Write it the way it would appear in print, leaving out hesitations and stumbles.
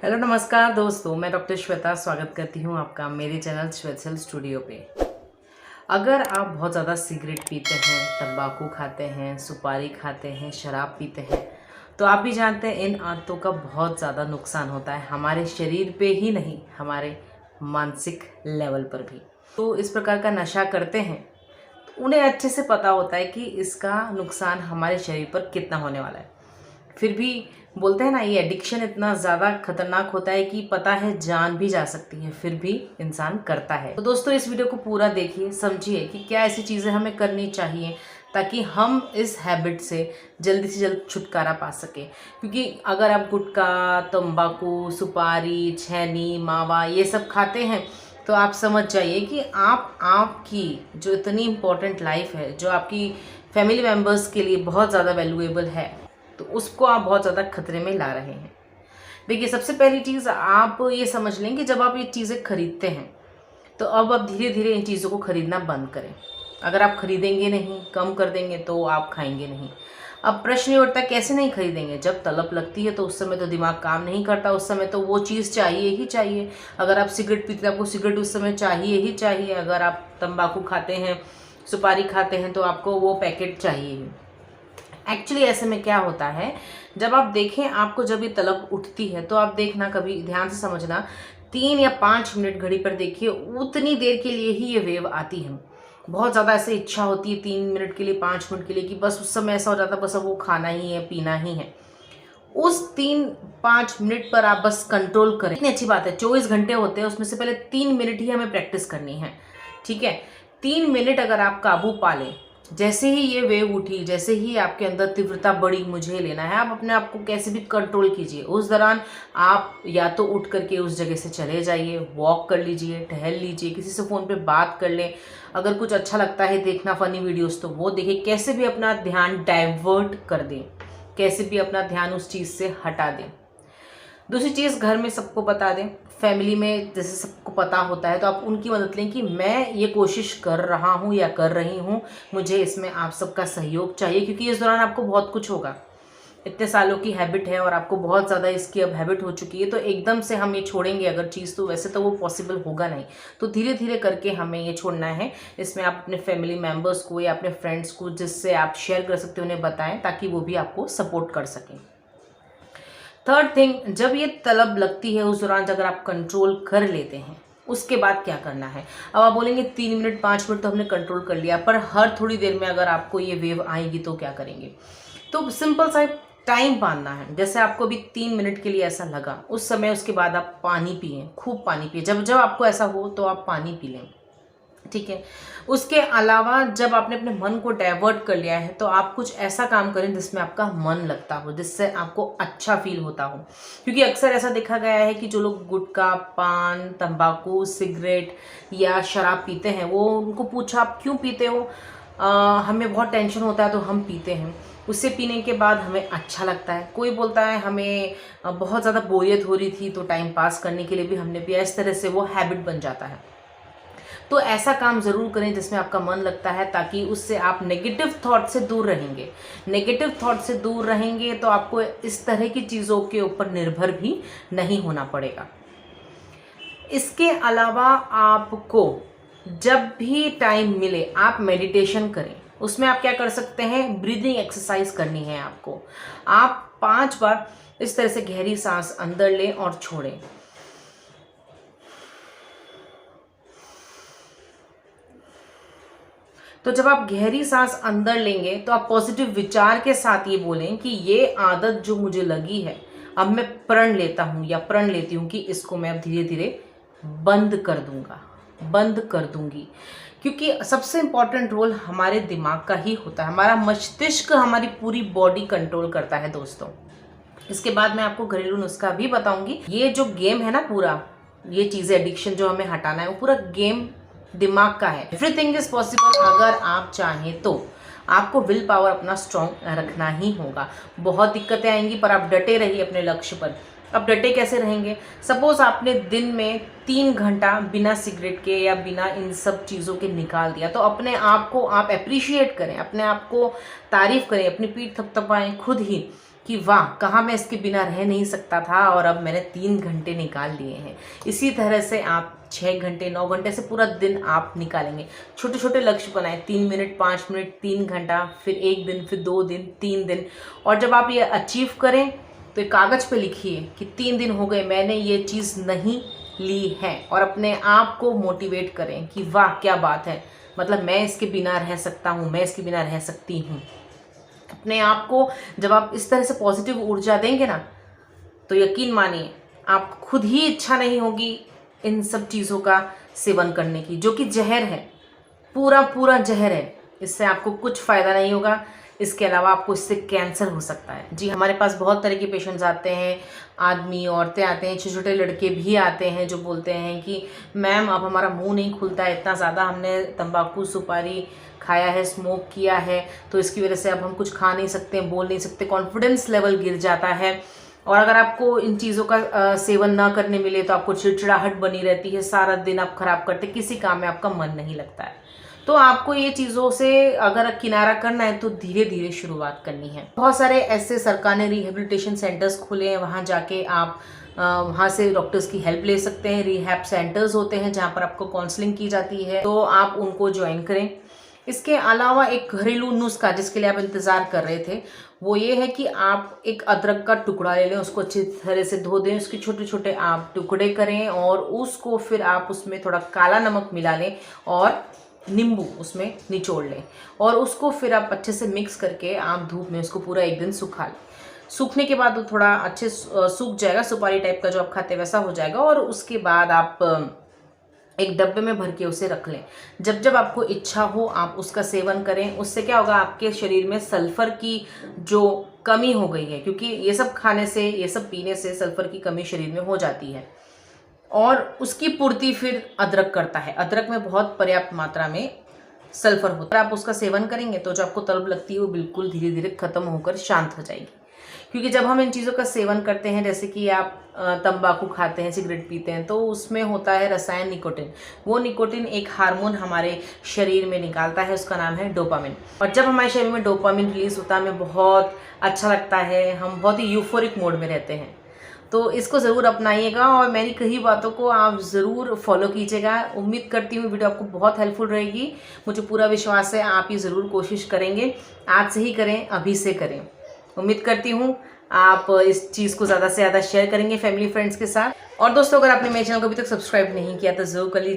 Hello नमस्कार दोस्तों, मैं डॉक्टर श्वेता स्वागत करती हूँ आपका मेरे चैनल श्वेतसेल स्टूडियो पे। अगर आप बहुत ज़्यादा सिगरेट पीते हैं, तंबाकू खाते हैं, सुपारी खाते हैं, शराब पीते हैं, तो आप भी जानते हैं इन आदतों का बहुत ज़्यादा नुकसान होता है हमारे शरीर पे ही नहीं, हमारे मानसिक लेवल पर भी। तो इस प्रकार का नशा करते हैं तो उन्हें अच्छे से पता होता है कि इसका नुकसान हमारे शरीर पर कितना होने वाला है। फिर भी बोलते हैं ना, ये एडिक्शन इतना ज़्यादा खतरनाक होता है कि पता है जान भी जा सकती है, फिर भी इंसान करता है। तो दोस्तों, इस वीडियो को पूरा देखिए, समझिए कि क्या ऐसी चीज़ें हमें करनी चाहिए ताकि हम इस हैबिट से जल्दी से जल्द छुटकारा पा सकें। क्योंकि अगर आप गुटखा, तंबाकू, सुपारी, छेनी, मावा ये सब खाते हैं तो आप समझ जाइए कि आपकी जो इतनी इम्पोर्टेंट लाइफ है, जो आपकी फैमिली मेम्बर्स के लिए बहुत ज़्यादा वैल्यूएबल है, तो उसको आप बहुत ज़्यादा खतरे में ला रहे हैं। देखिए, सबसे पहली चीज़ आप ये समझ लें कि जब आप ये चीज़ें खरीदते हैं तो अब आप धीरे धीरे इन चीज़ों को खरीदना बंद करें। अगर आप खरीदेंगे नहीं, कम कर देंगे, तो आप खाएंगे नहीं। अब प्रश्न ये उठता है, कैसे नहीं खरीदेंगे? जब तलब लगती है तो उस समय तो दिमाग काम नहीं करता, उस समय तो वो चीज़ चाहिए ही चाहिए। अगर आप सिगरेट पीते हैं, आपको सिगरेट उस समय चाहिए ही चाहिए। अगर आप तंबाकू खाते हैं, सुपारी खाते हैं, तो आपको वो पैकेट चाहिए ही। एक्चुअली ऐसे में क्या होता है, जब आप देखें, आपको जब ये तलब उठती है तो आप देखना, कभी ध्यान से समझना, 3 या 5 मिनट घड़ी पर देखिए, उतनी देर के लिए ही ये वेव आती है। बहुत ज़्यादा ऐसे इच्छा होती है 3 मिनट के लिए, 5 मिनट के लिए, कि बस उस समय ऐसा हो जाता है बस अब वो खाना ही है, पीना ही है। उस 3-5 मिनट पर आप बस कंट्रोल करें। इतनी अच्छी बात है, 24 घंटे होते हैं, उसमें से पहले 3 मिनट ही हमें प्रैक्टिस करनी है। ठीक है, 3 मिनट अगर आप काबू पा लें, जैसे ही ये वेव उठी, जैसे ही आपके अंदर तीव्रता बढ़ी, मुझे लेना है, आप अपने आप को कैसे भी कंट्रोल कीजिए। उस दौरान आप या तो उठ करके उस जगह से चले जाइए, वॉक कर लीजिए, टहल लीजिए, किसी से फ़ोन पे बात कर लें। अगर कुछ अच्छा लगता है देखना, फ़नी वीडियोस, तो वो देखिए। कैसे भी अपना ध्यान डाइवर्ट कर दें, कैसे भी अपना ध्यान उस चीज़ से हटा दें। दूसरी चीज़, घर में सबको बता दें। फैमिली में जैसे सबको पता होता है तो आप उनकी मदद लें कि मैं ये कोशिश कर रहा हूँ या कर रही हूँ, मुझे इसमें आप सबका सहयोग चाहिए। क्योंकि इस दौरान आपको बहुत कुछ होगा, इतने सालों की हैबिट है और आपको बहुत ज़्यादा इसकी अब हैबिट हो चुकी है। तो एकदम से हम ये छोड़ेंगे अगर चीज़, तो वैसे तो वो पॉसिबल होगा नहीं। तो धीरे धीरे करके हमें ये छोड़ना है। इसमें आप अपने फैमिली मेम्बर्स को या अपने फ्रेंड्स को, जिससे आप शेयर कर सकते हो, उन्हें बताएं ताकि वो भी आपको सपोर्ट कर सकें। थर्ड थिंग, जब ये तलब लगती है उस दौरान अगर आप कंट्रोल कर लेते हैं, उसके बाद क्या करना है? अब आप बोलेंगे 3 मिनट 5 मिनट तो हमने कंट्रोल कर लिया, पर हर थोड़ी देर में अगर आपको ये वेव आएगी तो क्या करेंगे? तो सिंपल सा टाइम बांधना है। जैसे आपको अभी 3 मिनट के लिए ऐसा लगा, उस समय उसके बाद आप पानी पिए, खूब पानी पिए। जब जब आपको ऐसा हो तो आप पानी पी लें। ठीक है, उसके अलावा जब आपने अपने मन को डाइवर्ट कर लिया है तो आप कुछ ऐसा काम करें जिसमें आपका मन लगता हो, जिससे आपको अच्छा फील होता हो। क्योंकि अक्सर ऐसा देखा गया है कि जो लोग गुटखा, पान, तंबाकू, सिगरेट या शराब पीते हैं, वो उनको पूछा आप क्यों पीते हो? हमें बहुत टेंशन होता है तो हम पीते हैं। उससे पीने के बाद हमें अच्छा लगता है। कोई बोलता है हमें बहुत ज़्यादा बोरियत हो रही थी तो टाइम पास करने के लिए भी हमने पिया। इस तरह से वो हैबिट बन जाता है। तो ऐसा काम ज़रूर करें जिसमें आपका मन लगता है, ताकि उससे आप नेगेटिव थॉट से दूर रहेंगे। नेगेटिव थॉट से दूर रहेंगे तो आपको इस तरह की चीज़ों के ऊपर निर्भर भी नहीं होना पड़ेगा। इसके अलावा आपको जब भी टाइम मिले आप मेडिटेशन करें। उसमें आप क्या कर सकते हैं, ब्रीदिंग एक्सरसाइज करनी है आपको। आप 5 बार इस तरह से गहरी सांस अंदर लें और छोड़ें। तो जब आप गहरी सांस अंदर लेंगे तो आप पॉजिटिव विचार के साथ ये बोलें कि ये आदत जो मुझे लगी है, अब मैं प्रण लेता हूँ या प्रण लेती हूँ कि इसको मैं अब धीरे धीरे बंद कर दूंगा, बंद कर दूंगी। क्योंकि सबसे इम्पॉर्टेंट रोल हमारे दिमाग का ही होता है। हमारा मस्तिष्क हमारी पूरी बॉडी कंट्रोल करता है दोस्तों। इसके बाद मैं आपको घरेलू नुस्खा भी बताऊंगी। ये जो गेम है ना, पूरा ये चीज़ें, एडिक्शन जो हमें हटाना है, वो पूरा गेम दिमाग का है। Everything is possible. अगर आप चाहें तो आपको विल पावर अपना स्ट्रॉन्ग रखना ही होगा। बहुत दिक्कतें आएंगी पर आप डटे रहिए अपने लक्ष्य पर। अब डटे कैसे रहेंगे? सपोज आपने दिन में 3 घंटा बिना सिगरेट के या बिना इन सब चीज़ों के निकाल दिया, तो अपने आप को आप अप्रिशिएट करें, अपने आप को तारीफ करें, अपनी पीठ थपथपाएं खुद ही कि वाह, कहाँ मैं इसके बिना रह नहीं सकता था और अब मैंने 3 घंटे निकाल लिए हैं। इसी तरह से आप 6 घंटे 9 घंटे से पूरा दिन आप निकालेंगे। छोटे छोटे लक्ष्य बनाएं, 3 मिनट 5 मिनट 3 घंटा, फिर 1 दिन, फिर 2 दिन, 3 दिन। और जब आप ये अचीव करें तो एक कागज़ पे लिखिए कि 3 दिन हो गए मैंने ये चीज़ नहीं ली है, और अपने आप को मोटिवेट करें कि वाह क्या बात है, मतलब मैं इसके बिना रह सकता हूँ, मैं इसके बिना रह सकती हूँ। अपने आप को जब आप इस तरह से पॉजिटिव ऊर्जा देंगे ना, तो यकीन मानिए आप खुद ही इच्छा नहीं होगी इन सब चीज़ों का सेवन करने की, जो कि जहर है, पूरा पूरा जहर है। इससे आपको कुछ फ़ायदा नहीं होगा, इसके अलावा आपको इससे कैंसर हो सकता है। जी, हमारे पास बहुत तरह के पेशेंट्स आते हैं, आदमी औरतें आते हैं, छोटे छोटे लड़के भी आते हैं जो बोलते हैं कि मैम अब हमारा मुंह नहीं खुलता है, इतना ज़्यादा हमने तंबाकू सुपारी खाया है, स्मोक किया है, तो इसकी वजह से अब हम कुछ खा नहीं सकते, बोल नहीं सकते, कॉन्फिडेंस लेवल गिर जाता है। और अगर आपको इन चीज़ों का सेवन ना करने मिले तो आपको चिड़चिड़ाहट बनी रहती है, सारा दिन आप खराब करते, किसी काम में आपका मन नहीं लगता है। तो आपको ये चीज़ों से अगर किनारा करना है तो धीरे धीरे शुरुआत करनी है। बहुत सारे ऐसे सरकार ने रिहेबिलिटेशन सेंटर्स खोले हैं, वहाँ जाके आप वहाँ से डॉक्टर्स की हेल्प ले सकते हैं। रिहैब सेंटर्स होते हैं जहाँ पर आपको काउंसलिंग की जाती है, तो आप उनको ज्वाइन करें। इसके अलावा एक घरेलू नुस्खा जिसके लिए आप इंतज़ार कर रहे थे, वो ये है कि आप एक अदरक का टुकड़ा ले लें, उसको अच्छी तरह से धो दें, उसके छोटे छोटे आप टुकड़े करें और उसको फिर आप उसमें थोड़ा काला नमक मिला लें और नींबू उसमें निचोड़ लें, और उसको फिर आप अच्छे से मिक्स करके आप धूप में उसको पूरा 1 दिन सुखा लें। सूखने के बाद वो थोड़ा अच्छे सूख जाएगा, सुपारी टाइप का जो आप खाते वैसा हो जाएगा, और उसके बाद आप एक डब्बे में भर के उसे रख लें। जब जब आपको इच्छा हो आप उसका सेवन करें। उससे क्या होगा, आपके शरीर में सल्फर की जो कमी हो गई है, क्योंकि ये सब खाने से, ये सब पीने से सल्फर की कमी शरीर में हो जाती है, और उसकी पूर्ति फिर अदरक करता है। अदरक में बहुत पर्याप्त मात्रा में सल्फर होता है। आप उसका सेवन करेंगे तो जो आपको तलब लगती है वो बिल्कुल धीरे धीरे खत्म होकर शांत हो जाएगी। क्योंकि जब हम इन चीज़ों का सेवन करते हैं, जैसे कि आप तंबाकू खाते हैं, सिगरेट पीते हैं, तो उसमें होता है रसायन निकोटिन। वो निकोटिन एक हार्मोन हमारे शरीर में निकालता है, उसका नाम है डोपामिन। और जब हमारे शरीर में डोपामिन रिलीज होता है, हमें बहुत अच्छा लगता है, हम बहुत ही यूफोरिक मोड में रहते हैं। तो इसको ज़रूर अपनाइएगा और मेरी कही बातों को आप ज़रूर फॉलो कीजिएगा। उम्मीद करती हूँ वीडियो आपको बहुत हेल्पफुल रहेगी। मुझे पूरा विश्वास है आप ये ज़रूर कोशिश करेंगे। आज से ही करें, अभी से करें। उम्मीद करती हूँ आप इस चीज़ को ज़्यादा से ज़्यादा शेयर करेंगे फैमिली फ्रेंड्स के साथ। और दोस्तों, अगर आपने मेरे चैनल को अभी तक सब्सक्राइब नहीं किया तो ज़रूर कर लीजिए।